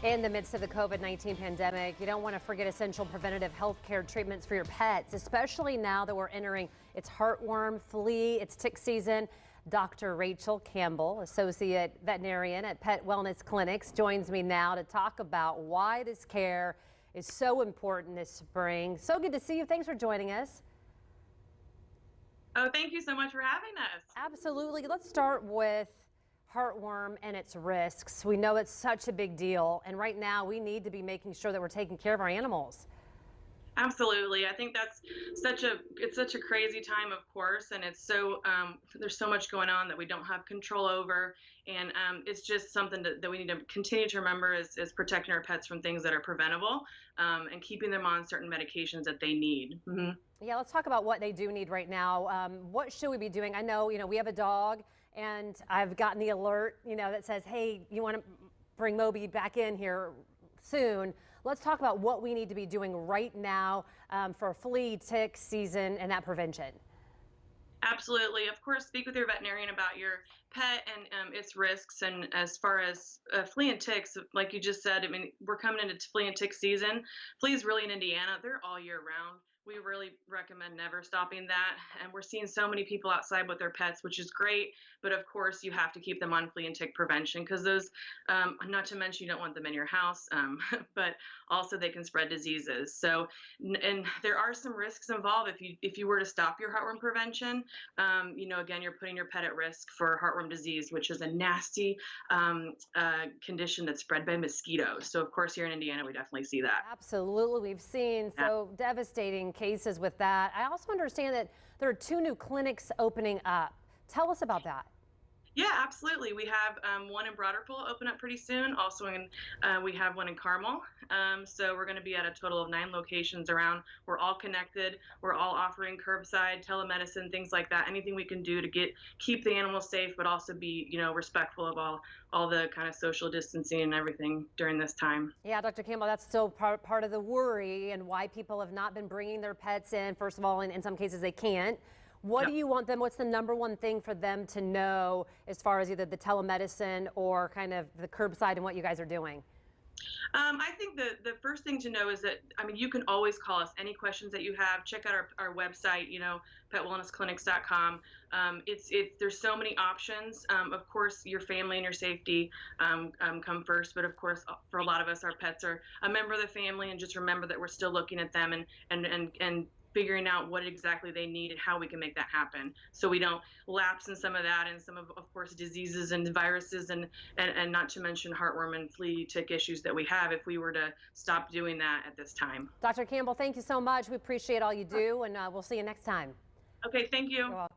In the midst of the COVID-19 pandemic, you don't want to forget essential preventative health care treatments for your pets, especially now that we're entering its heartworm, flea, its tick season. Dr. Rachel Campbell, associate veterinarian at Pet Wellness Clinics, joins me now to talk about why this care is so important this spring. So good to see you. Thanks for joining us. Oh, thank you so much for having us. Absolutely. Let's start with heartworm and its risks. We know it's such a big deal, and right now we need to be making sure that we're taking care of our animals. Absolutely. I think it's such a crazy time, of course, and it's so there's so much going on that we don't have control over, and it's just something that we need to continue to remember is protecting our pets from things that are preventable, and keeping them on certain medications that they need. Yeah, let's talk about what they do need right now. What should we be doing? I know, we have a dog, and I've gotten the alert, that says, hey, you want to bring Moby back in here soon. Let's talk about what we need to be doing right now for flea, tick season and that prevention. Absolutely. Of course, speak with your veterinarian about your pet and its risks. And as far as flea and ticks, like you just said, I mean, we're coming into flea and tick season. Fleas really in Indiana, they're all year round. We really recommend never stopping that. And we're seeing so many people outside with their pets, which is great. But of course, you have to keep them on flea and tick prevention because those, not to mention, you don't want them in your house, but also they can spread diseases. So, and there are some risks involved if you were to stop your heartworm prevention. Again, you're putting your pet at risk for heartworm disease, which is a nasty condition that's spread by mosquitoes. So, of course, here in Indiana, we definitely see that. Absolutely. We've seen so devastating cases with that. I also understand that there are 2 new clinics opening up. Tell us about that. Yeah, absolutely. We have one in Broad Ripple open up pretty soon. Also, we have one in Carmel. So we're going to be at a total of 9 locations around. We're all connected. We're all offering curbside, telemedicine, things like that. Anything we can do to keep the animals safe, but also be respectful of all the kind of social distancing and everything during this time. Yeah, Dr. Campbell, that's still part of the worry and why people have not been bringing their pets in. First of all, in some cases they can't. What do you want them? What's the number one thing for them to know as far as either the telemedicine or kind of the curbside and what you guys are doing? I think the first thing to know is that, you can always call us. Any questions that you have, check out our website, petwellnessclinics.com. There's so many options. Of course, your family and your safety come first. But of course, for a lot of us, our pets are a member of the family, and just remember that we're still looking at them and figuring out what exactly they need and how we can make that happen so we don't lapse in some of that and some of course, diseases and viruses and not to mention heartworm and flea tick issues that we have if we were to stop doing that at this time. Dr. Campbell, thank you so much. We appreciate all you do, and we'll see you next time. Okay, thank you. You're welcome.